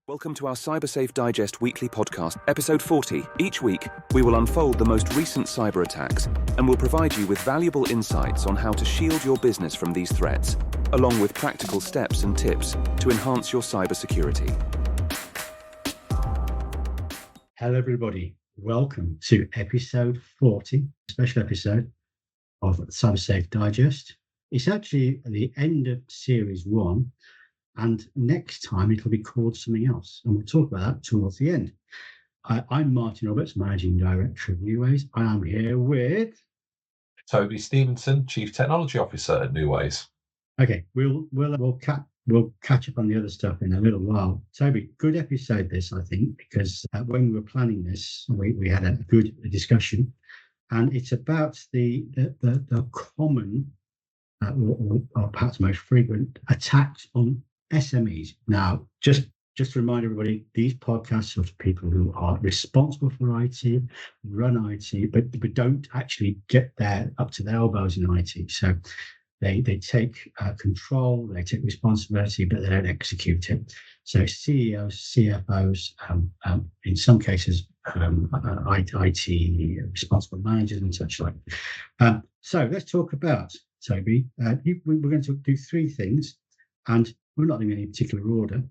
Welcome to our Cybersafe Digest weekly podcast, episode 40. Each week, we will unfold the most recent cyber attacks and will provide you with valuable insights on how to shield your business from these threats, along with practical steps and tips to enhance your cybersecurity. Hello, everybody. Welcome to episode 40, special episode of Cybersafe Digest. It's actually the end of series 1. And next time it'll be called something else. And we'll talk about that towards the end. I'm Martin Roberts, Managing Director of Newways. I am here with Toby Stevenson, Chief Technology Officer at Newways. Okay, we'll catch up on the other stuff in a little while. Toby, good episode this, I think, because when we were planning this, we had a good discussion, and it's about the common or perhaps most frequent attacks on SMEs. Now, just to remind everybody, these podcasts are for people who are responsible for IT, run IT, but don't actually get there up to their elbows in IT. So they take control, they take responsibility, but they don't execute it. So CEOs, CFOs, in some cases, IT responsible managers and such like. So let's talk about, Toby, we're going to do 3 things, and we're not in any particular order.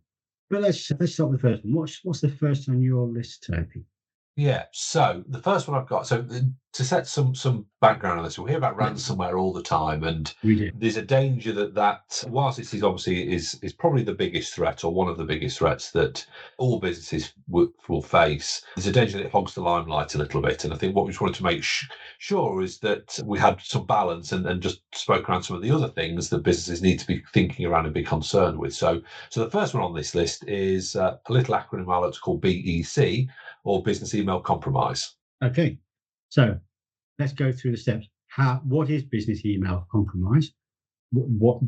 But let's start with the first one. What's the first on your list, Toby? Yeah, so the first one I've got, so to set some background on this, we hear about ransomware all the time, and there's a danger that whilst it is obviously is probably the biggest threat, or one of the biggest threats that all businesses will face, there's a danger that it hogs the limelight a little bit. And I think what we just wanted to make sure is that we had some balance and just spoke around some of the other things that businesses need to be thinking around and be concerned with. So the first one on this list is a little acronym I like to call BEC, or business email compromise. Okay, so let's go through the steps. What is business email compromise? What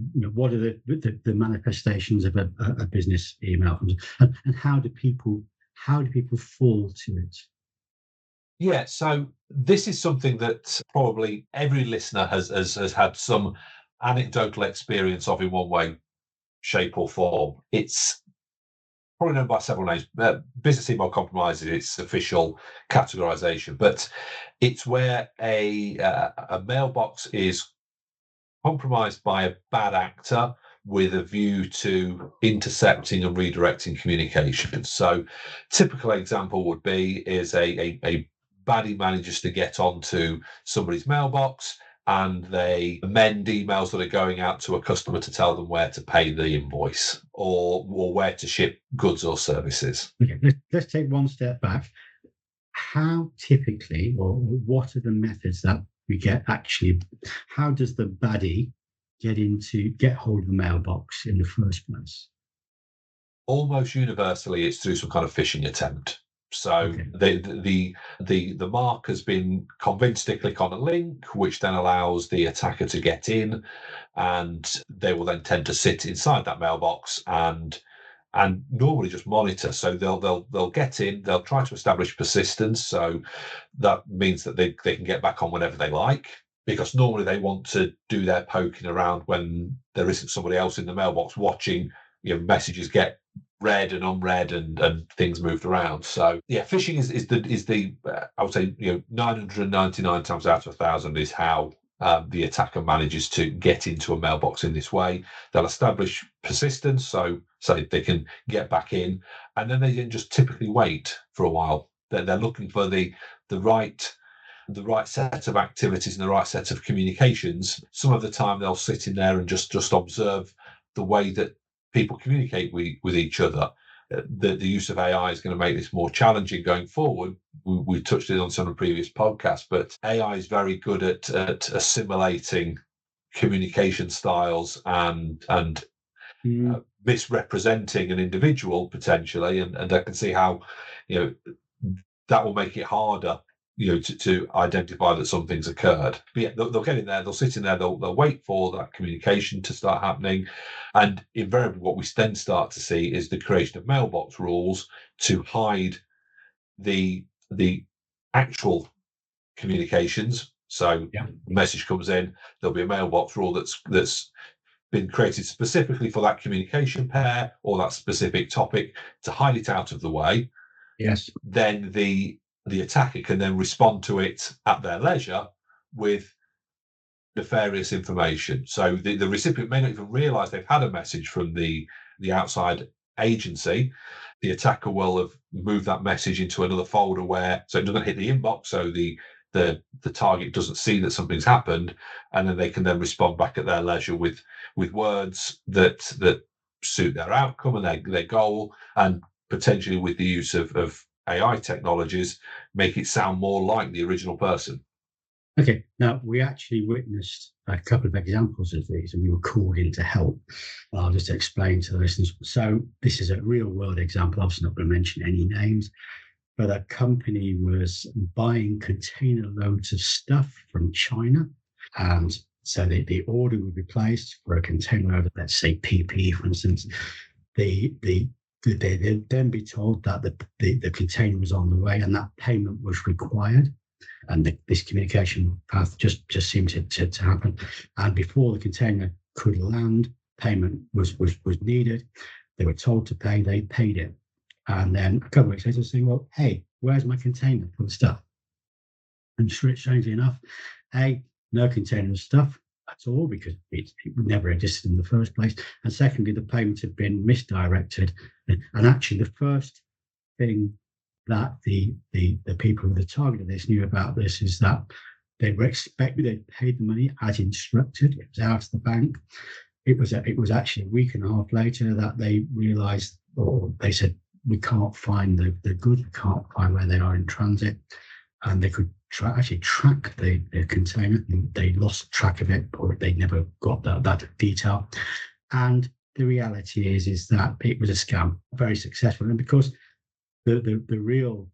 are the manifestations of a business email, and how do people fall to it? Yeah, so this is something that probably every listener has had some anecdotal experience of in one way, shape, or form. It's probably known by several names. Business email compromise is its official categorization, but it's where a mailbox is compromised by a bad actor with a view to intercepting and redirecting communication. So typical example would be a baddie manages to get onto somebody's mailbox, and they amend emails that are going out to a customer to tell them where to pay the invoice or where to ship goods or services. Okay, let's take one step back. How typically, or what are the methods that we get actually? How does the baddie get hold of the mailbox in the first place? Almost universally, it's through some kind of phishing attempt. So the mark has been convinced to click on a link, which then allows the attacker to get in, and they will then tend to sit inside that mailbox and normally just monitor. So they'll get in, they'll try to establish persistence. So that means that they can get back on whenever they like, because normally they want to do their poking around when there isn't somebody else in the mailbox watching, messages get read and unread and things moved around. So yeah, phishing is the I would say 999 times out of 1,000 is how the attacker manages to get into a mailbox in this way. They'll establish persistence, so they can get back in, and then they can just typically wait for a while. They're looking for the right set of activities and the right set of communications. Some of the time they'll sit in there and just observe the way that people communicate with each other. The use of AI is going to make this more challenging going forward. We touched it on some of the previous podcasts, but AI is very good at assimilating communication styles and misrepresenting an individual potentially, and I can see how that will make it harder to identify that something's occurred. But yeah, they'll get in there, they'll sit in there, they'll wait for that communication to start happening. And invariably what we then start to see is the creation of mailbox rules to hide the actual communications. So a message comes in, there'll be a mailbox rule that's been created specifically for that communication pair or that specific topic to hide it out of the way, Yes. then the attacker can then respond to it at their leisure with nefarious information. So the recipient may not even realize they've had a message from the outside agency. The attacker will have moved that message into another folder where, so it doesn't hit the inbox, so the target doesn't see that something's happened, and then they can then respond back at their leisure with words that suit their outcome and their goal, and potentially with the use of AI technologies, make it sound more like the original person. Okay, now we actually witnessed a couple of examples of these and we were called in to help. I'll just explain to the listeners. So this is a real world example. Obviously not going to mention any names, but a company was buying container loads of stuff from China. And so the order would be placed for a container load of, let's say, PPE, for instance. They'd then be told that the container was on the way and that payment was required. And this communication path just seemed to happen. And before the container could land, payment was needed. They were told to pay, they paid it. And then a couple of weeks later, saying, well, hey, where's my container for the stuff? And strangely enough, no container of stuff at all, because it never existed in the first place. And secondly, the payment had been misdirected. And actually, the first thing that the people who were the target of this knew about this is that they were expected, they paid the money as instructed. It was out of the bank. It was actually a week and a half later that they realised, or they said, we can't find the goods, we can't find where they are in transit, and they could actually track the container. They lost track of it, or they never got that detail. And the reality is that it was a scam, very successful, and because the real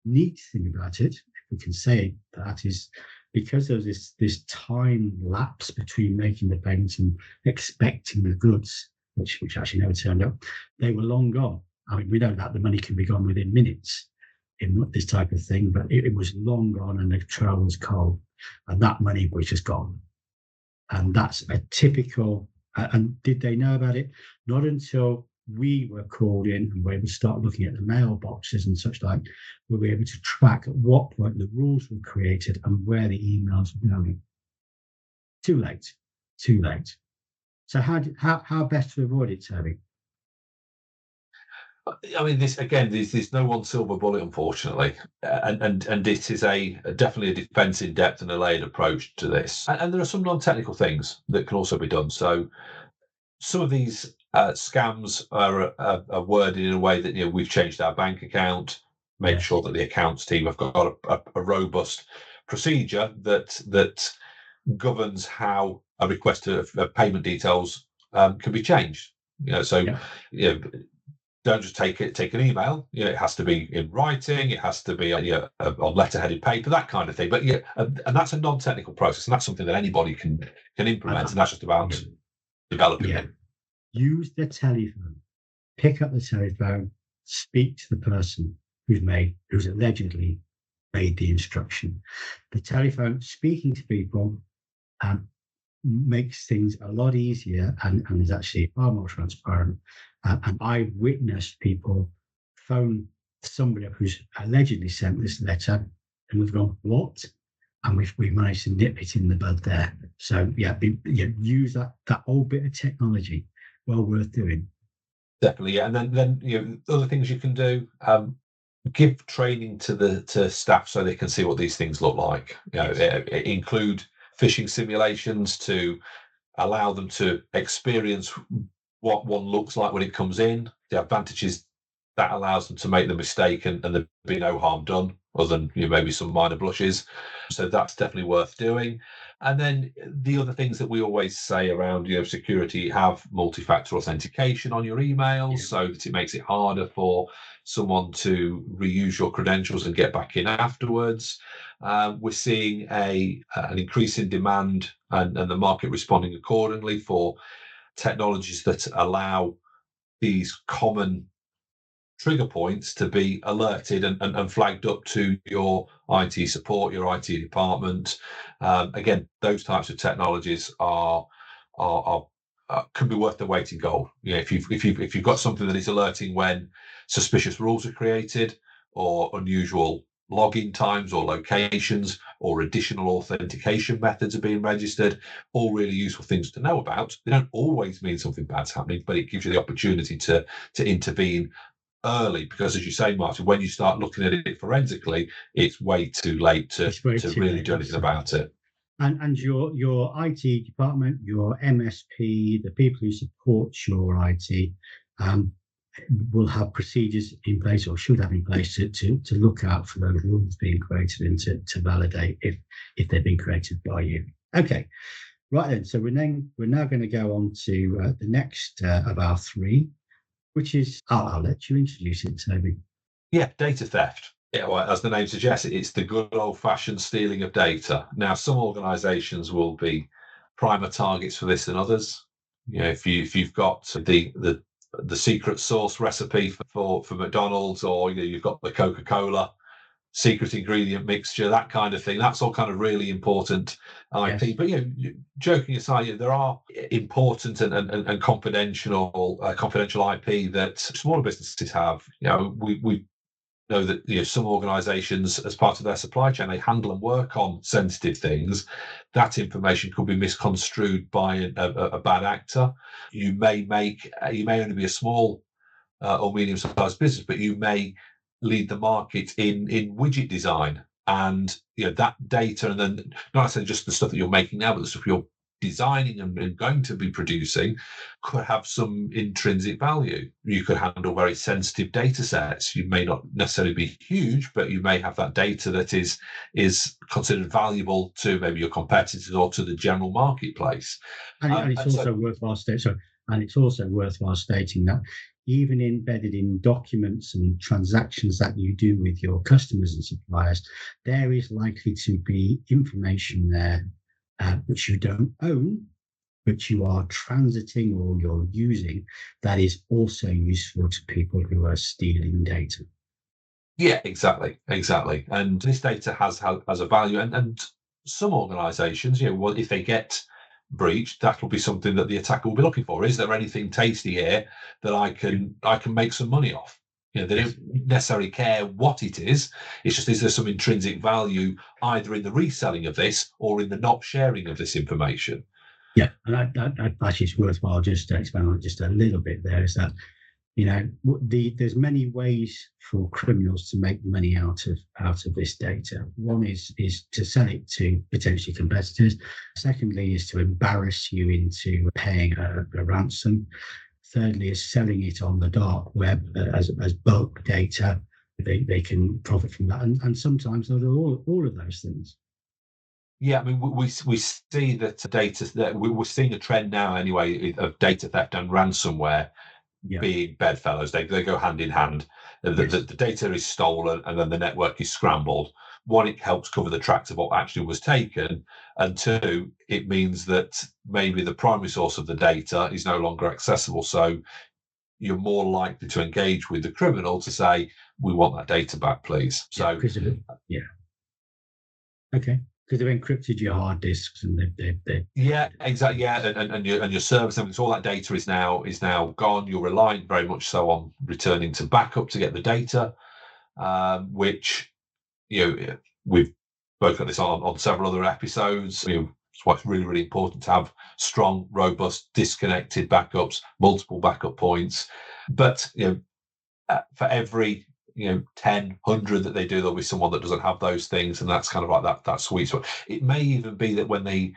neat thing about it, if we can say that, is because there was this time lapse between making the payments and expecting the goods, which actually never turned up, they were long gone. I mean, we know that the money can be gone within minutes in this type of thing, but it was long gone and the trail was cold, and that money was just gone. And that's a typical, and did they know about it? Not until we were called in and were able to start looking at the mailboxes and such like, we were able to track at what point the rules were created and where the emails were going. Too late. So how best to avoid it, Toby? I mean, there's no one silver bullet, unfortunately, and it is definitely a defence in depth and a layered approach to this. And there are some non-technical things that can also be done. So some of these scams are worded in a way that, we've changed our bank account, make sure that the accounts team have got a robust procedure that governs how a request of payment details can be changed. Don't just take an email. It has to be in writing. It has to be on letterheaded paper, that kind of thing. But and that's a non-technical process, and that's something that anybody can implement. And that's just about developing it. Use the telephone. Pick up the telephone. Speak to the person who's allegedly made the instruction. The telephone, speaking to people, makes things a lot easier and is actually far more transparent. And I witnessed people phone somebody up who's allegedly sent this letter, and we've gone, what? And we've managed to nip it in the bud there. So use that old bit of technology. Well worth doing. Definitely, yeah. And then other things you can do. Give training to staff so they can see what these things look like. Include phishing simulations to allow them to experience what one looks like when it comes in. The advantages that allows them to make the mistake and there be no harm done, other than maybe some minor blushes. So that's definitely worth doing. And then the other things that we always say around security, have multi-factor authentication on your emails so that it makes it harder for someone to reuse your credentials and get back in afterwards. We're seeing an increase in demand and the market responding accordingly for technologies that allow these common trigger points to be alerted and flagged up to your IT support, your IT department. Again, those types of technologies are can be worth the weight in gold. If you've got something that is alerting when suspicious rules are created, or unusual login times or locations, or additional authentication methods are being registered, all really useful things to know about. They don't always mean something bad's happening, but it gives you the opportunity to intervene early, because as you say, Martin, when you start looking at it forensically, it's way too late to really do anything about it. And your IT department, your MSP, the people who support your IT, will have procedures in place, or should have in place, to look out for those rules being created and to validate if they've been created by you. Okay, right then. So we're now going to go on to the next of our three, which is I'll let you introduce it, Toby. Yeah, data theft. Yeah, well, as the name suggests, it's the good old-fashioned stealing of data. Now, some organisations will be primer targets for this than others. If you've got the secret sauce recipe for McDonald's, or you've got the Coca-Cola secret ingredient mixture, that kind of thing, that's all kind of really important IP. Yes. But joking aside, there are important and confidential IP that smaller businesses have. We know that some organizations, as part of their supply chain, they handle and work on sensitive things. That information could be misconstrued by a bad actor. You may only be a small or medium-sized business, but you may lead the market in widget design, and that data, and then not necessarily just the stuff that you're making now, but the stuff you're designing and going to be producing, could have some intrinsic value. You could handle very sensitive data sets. You may not necessarily be huge, but you may have that data that is considered valuable to maybe your competitors or to the general marketplace. And it's also worthwhile stating that even embedded in documents and transactions that you do with your customers and suppliers, there is likely to be information there which you don't own, but you are transiting or you're using, that is also useful to people who are stealing data. Yeah, exactly. And this data has a value, and some organisations, if they get breached, that will be something that the attacker will be looking for. Is there anything tasty here that I can make some money off? They don't necessarily care what it is. It's just, is there some intrinsic value either in the reselling of this or in the not sharing of this information? Yeah, and that actually is worthwhile just to expand on it just a little bit. There is that, there's many ways for criminals to make money out of this data. One is to sell it to potentially competitors. Secondly is to embarrass you into paying a ransom. Thirdly is selling it on the dark web as bulk data. They can profit from that, and sometimes they'll do all of those things. Yeah, I mean, we see that we're seeing a trend now anyway of data theft and ransomware being bedfellows. They go hand in hand. The data is stolen, and then the network is scrambled. One, it helps cover the tracks of what actually was taken, and two, it means that maybe the primary source of the data is no longer accessible. So you're more likely to engage with the criminal to say, "We want that data back, please." So because of it, okay. Because they've encrypted your hard disks, and they exactly, and your servers, and all that data is now gone. You're reliant very much so on returning to backup to get the data, which we've spoken about this on several other episodes. It's why it's really, really important to have strong, robust, disconnected backups, multiple backup points. But for every 10, 100 that they do, there'll be someone that doesn't have those things, and that's kind of like that sweet spot. It may even be that when they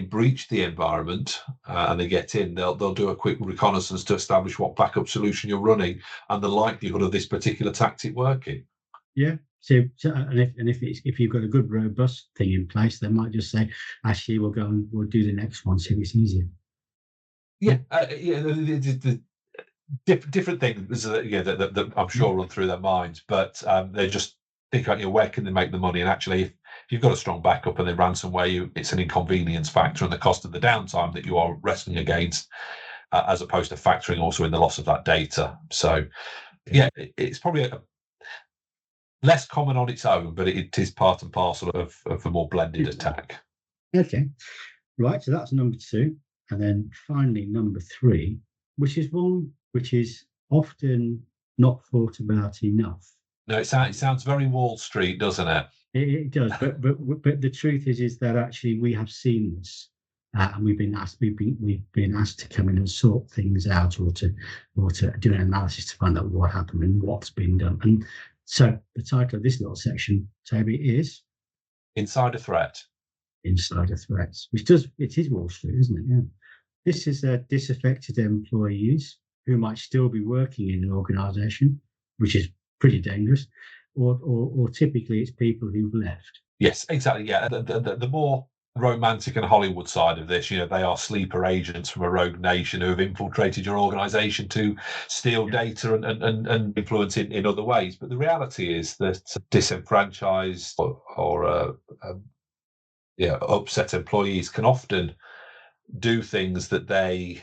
breach the environment and they get in, they'll do a quick reconnaissance to establish what backup solution you're running and the likelihood of this particular tactic working. Yeah. So if you've got a good robust thing in place, they might just say, actually, we'll do the next one, see if it's easier. The different things that I'm sure run through their minds, but they just think about where can they make the money. And actually, if you've got a strong backup and they ransomware you, it's an inconvenience factor and the cost of the downtime that you are wrestling against, as opposed to factoring also in the loss of that data. So it's probably less common on its own, but it is part and parcel of a more blended attack. Okay, right. So that's number two. And then finally, number 3, which is one which is often not thought about enough. No, it sounds very Wall Street, doesn't it? It does, but the truth is that actually we have seen this, and we've been asked to come in and sort things out, or to do an analysis to find out what happened and what's been done. And so the title of this little section, Toby, is Insider Threat. Insider Threats, it is Wall Street, isn't it? Yeah. This is disaffected employees who might still be working in an organisation, which is pretty dangerous, or typically it's people who've left. Yes, exactly. Yeah, the more romantic and Hollywood side of this, they are sleeper agents from a rogue nation who have infiltrated your organisation to steal data and influence in other ways. But the reality is that disenfranchised or upset employees can often do things that they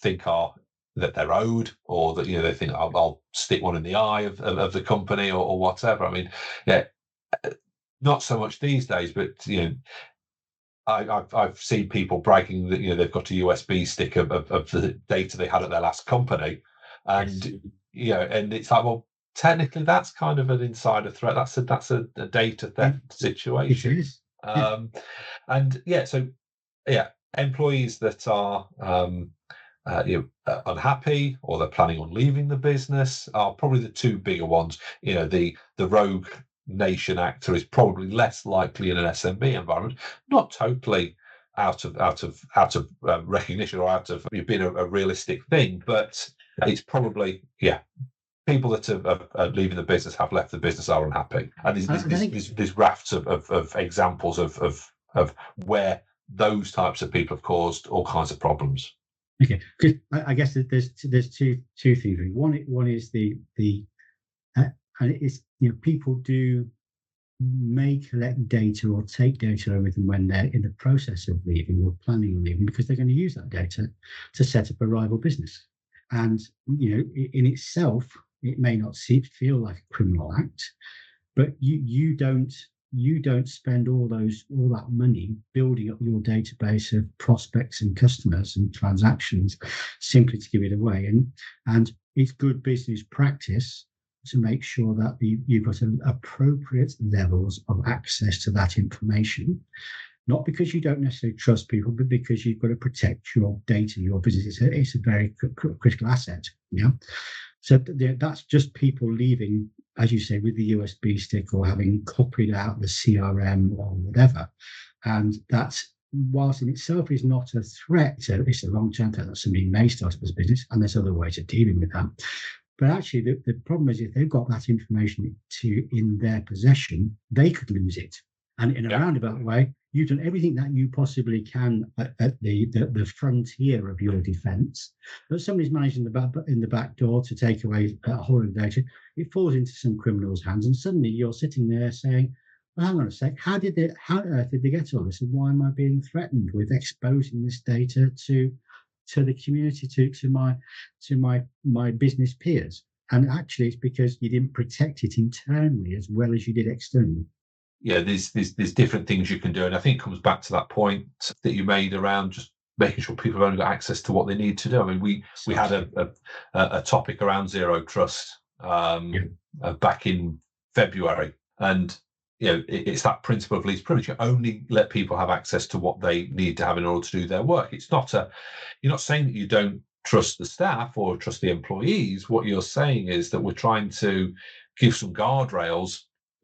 think are that they're owed, or that they think I'll stick one in the eye of the company or whatever. I mean, not so much these days, but I've seen people bragging that they've got a USB stick of the data they had at their last company, and Yes. and it's like, well, technically that's kind of an insider threat. That's a data theft situation. It is. Employees that are unhappy, or they're planning on leaving the business, are probably the 2 bigger ones. The rogue nation actor is probably less likely in an SMB environment, not totally out of recognition or out of being a realistic thing, but it's probably people that are leaving the business, have left the business, are unhappy, and there's rafts of examples of where those types of people have caused all kinds of problems. Okay, because I guess there's two things. One is the and it's people may collect data or take data with them when they're in the process of leaving or planning on leaving, because they're going to use that data to set up a rival business. And in itself, it may not feel like a criminal act, but you don't spend all that money building up your database of prospects and customers and transactions simply to give it away. And it's good business practice to make sure that you've got appropriate levels of access to that information, not because you don't necessarily trust people, but because you've got to protect your data, your business. It's a very critical asset. Yeah. So that's just people leaving, as you say, with the USB stick, or having copied out the CRM or whatever. And that's, whilst in itself is not a threat, it's a long-term threat that somebody may start up as a business, and there's other ways of dealing with that. But actually, the problem is, if they've got that information in their possession, they could lose it. And in a roundabout way, you've done everything that you possibly can at the frontier of your defence. But somebody's managed in the back door to take away a whole lot of data. It falls into some criminal's hands, and suddenly you're sitting there saying, well, hang on a sec, how on earth did they get all this? And why am I being threatened with exposing this data to the community, to my business peers? And actually, it's because you didn't protect it internally as well as you did externally. Yeah, there's different things you can do, and I think it comes back to that point that you made around just making sure people have only got access to what they need to do. I mean, we had a topic around zero trust back in February, and it's that principle of least privilege. You only let people have access to what they need to have in order to do their work. It's not you're not saying that you don't trust the staff or trust the employees. What you're saying is that we're trying to give some guardrails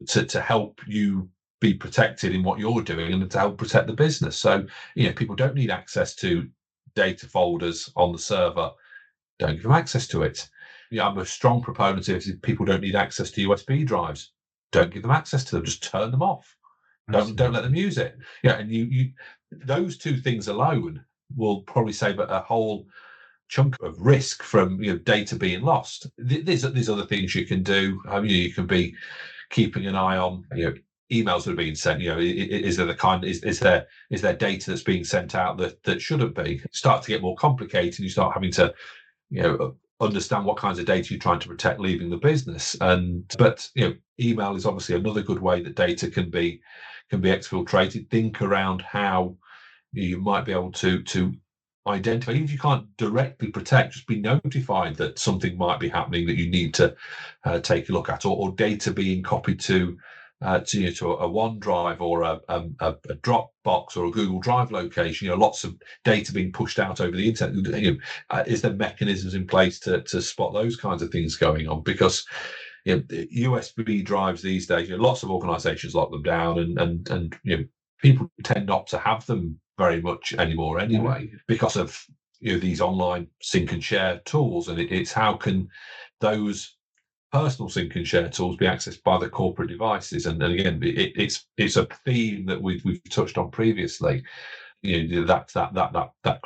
to help you be protected in what you're doing, and to help protect the business. So people don't need access to data folders on the server. Don't give them access to it. I'm a strong proponent of, if people don't need access to USB drives, don't give them access to them. Just turn them off. Don't let them use it. And you those 2 things alone will probably save a whole chunk of risk from data being lost. There's other things you can do. You can be keeping an eye on emails that are being sent. Is there data that's being sent out that shouldn't be? Start to get more complicated. You start having to understand what kinds of data you're trying to protect leaving the business. But email is obviously another good way that data can be exfiltrated. Think around how you might be able to identify, even if you can't directly protect, just be notified that something might be happening that you need to take a look at, or data being copied to a OneDrive or a Dropbox or a Google Drive location. Lots of data being pushed out over the internet. Is there mechanisms in place to spot those kinds of things going on? Because USB drives these days, lots of organisations lock them down, and people tend not to have them very much anymore anyway, because of these online sync and share tools. And it's how can those personal sync and share tools be accessed by the corporate devices? And again, it's a theme that we've touched on previously. That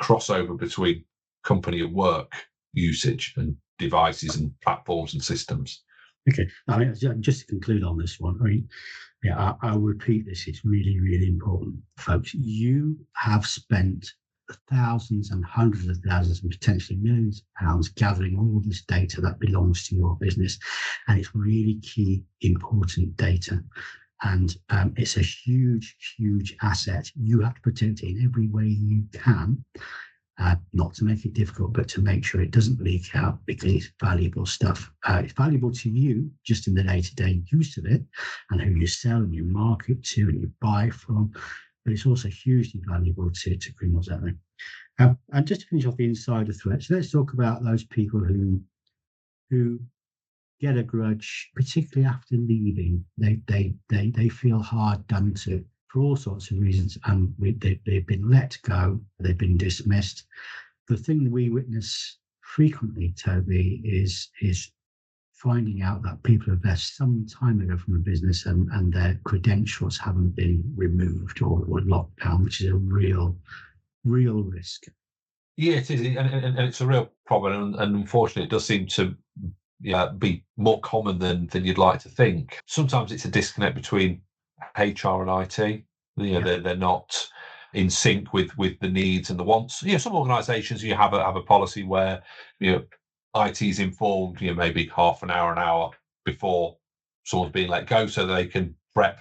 crossover between company and work usage and devices and platforms and systems. Okay, just to conclude on this one, I'll repeat this. It's really, really important, folks. You have spent thousands and hundreds of thousands and potentially millions of pounds gathering all this data that belongs to your business, and it's really key, important data. And it's a huge, huge asset. You have to protect it in every way you can. Not to make it difficult, but to make sure it doesn't leak out, because it's valuable stuff. It's valuable to you just in the day-to-day use of it, and who you sell and you market to and you buy from. But it's also hugely valuable to criminals out there. And just to finish off the insider threats, let's talk about those people who get a grudge, particularly after leaving. They feel hard done to for all sorts of reasons, and they've been let go, they've been dismissed. The thing that we witness frequently, Toby, is finding out that people have left some time ago from a business and their credentials haven't been removed or locked down, which is a real risk. Yeah, it is, and it's a real problem, and unfortunately, it does seem to be more common than you'd like to think. Sometimes it's a disconnect between HR and IT. They're not in sync with the needs and the wants. Some organisations have a policy where IT is informed maybe half an hour before someone's being let go, so they can prep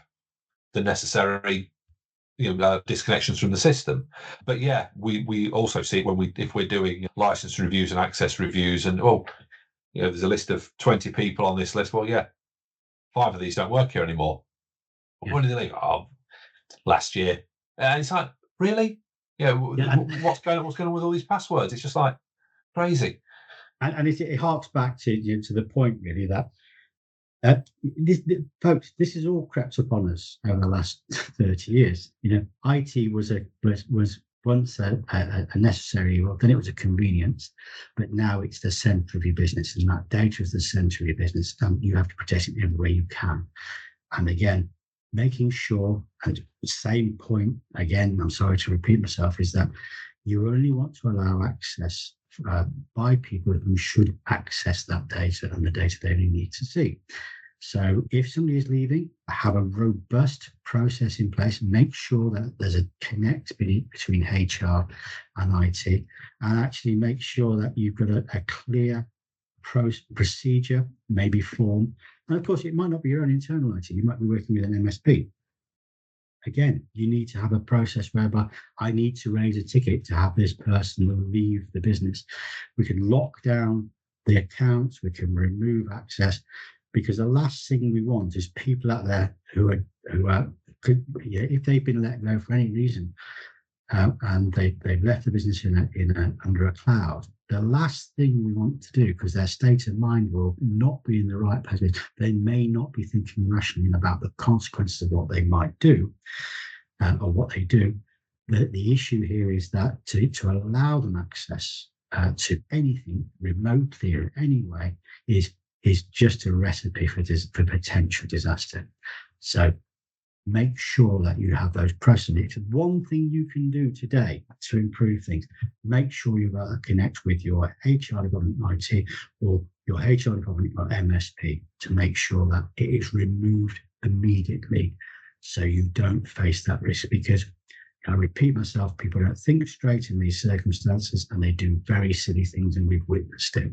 the necessary disconnections from the system. But we also see it if we're doing license reviews and access reviews, and there's a list of 20 people on this list. 5 of these don't work here anymore. When did they leave? Last year. And it's like, really? What's going on with all these passwords? It's just like crazy. And it harks back to the point really that folks, this has all crept upon us over the last 30 years. IT was once a necessary, then it was a convenience, but now it's the centre of your business, and that data is the centre of your business, and you have to protect it in every way you can. And again, making sure, and the same point again, I'm sorry to repeat myself, is that you only want to allow access by people who should access that data and the data they only need to see. So if somebody is leaving, have a robust process in place, make sure that there's a connect between HR and IT, and actually make sure that you've got a clear procedure, maybe form. And of course, it might not be your own internal IT. You might be working with an MSP. Again, you need to have a process whereby I need to raise a ticket to have this person leave the business. We can lock down the accounts, we can remove access, because the last thing we want is people out there who if they've been let go for any reason, and they've left the business under a cloud. The last thing we want to do, because their state of mind will not be in the right place, they may not be thinking rationally about the consequences of what they might do or what they do. The issue here is that to allow them access to anything remotely or anyway is just a recipe for potential disaster. So make sure that you have those processes. One thing you can do today to improve things, make sure you've got to connect with your HR department IT or your HR department or MSP to make sure that it is removed immediately, so you don't face that risk. Because I repeat myself, people don't think straight in these circumstances, and they do very silly things, and we've witnessed it.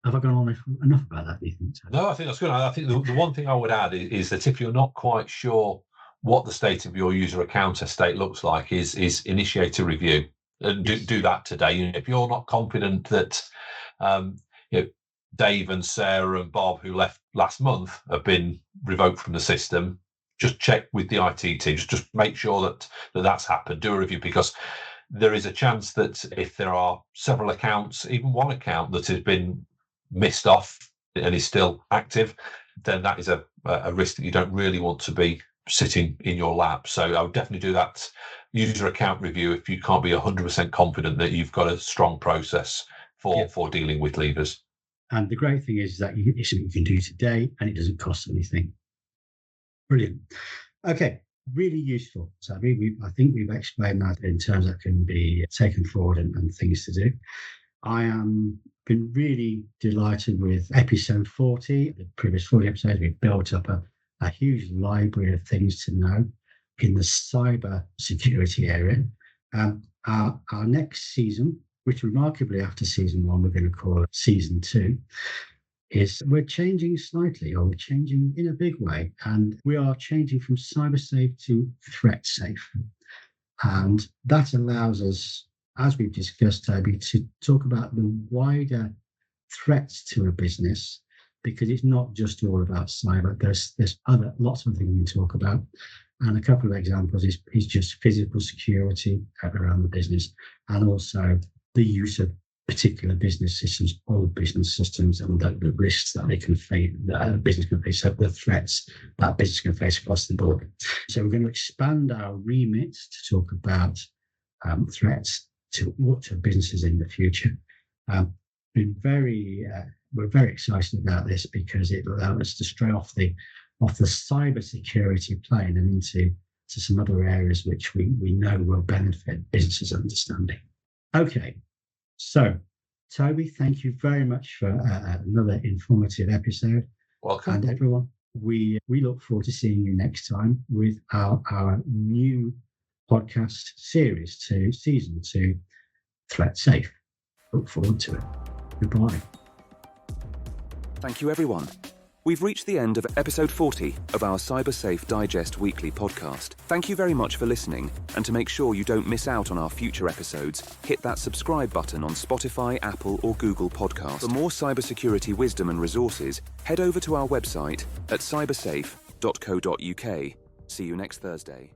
Have I gone on enough about that, do you think? No, I think that's good. I think the one thing I would add is that if you're not quite sure what the state of your user account estate looks like is initiate a review and do that today. You know, if you're not confident that you know, Dave and Sarah and Bob, who left last month, have been revoked from the system, just check with the IT team. Just make sure that that's happened. Do a review, because there is a chance that if there are several accounts, even one account that has been missed off and is still active, then that is a risk that you don't really want to be sitting in your lap. So I would definitely do that user account review if you can't be 100% confident that you've got a strong process for dealing with leavers. And the great thing is that it's something you can do today and it doesn't cost anything. Brilliant. Okay, really useful, Toby. I think we've explained that in terms that can be taken forward and things to do. I am been really delighted with episode 40. The previous 40 episodes, we've built up a huge library of things to know in the cyber security area. Our next season, which remarkably after season 1 we're going to call it season 2, is we're changing slightly, or we're changing in a big way, and we are changing from Cybersafe to ThreatSafe. And that allows us, as we've discussed, Toby, to talk about the wider threats to a business, because it's not just all about cyber. There's lots of things we can talk about. And a couple of examples is just physical security around the business, and also the use of particular business systems, old business systems, and the risks that they can face, that a business can face, so the threats that business can face across the board. So we're going to expand our remit to talk about threats to businesses in the future. We're very excited about this because it allows us to stray off the cyber security plane and into some other areas which we know will benefit businesses' understanding. Okay, so Toby, thank you very much for another informative episode. Welcome. And everyone, we look forward to seeing you next time with our new podcast series to season 2, ThreatSafe. Look forward to it. Goodbye. Thank you, everyone. We've reached the end of episode 40 of our Cybersafe Digest weekly podcast. Thank you very much for listening, and to make sure you don't miss out on our future episodes, hit that subscribe button on Spotify, Apple or Google Podcasts. For more cybersecurity wisdom and resources, head over to our website at cybersafe.co.uk. See you next Thursday.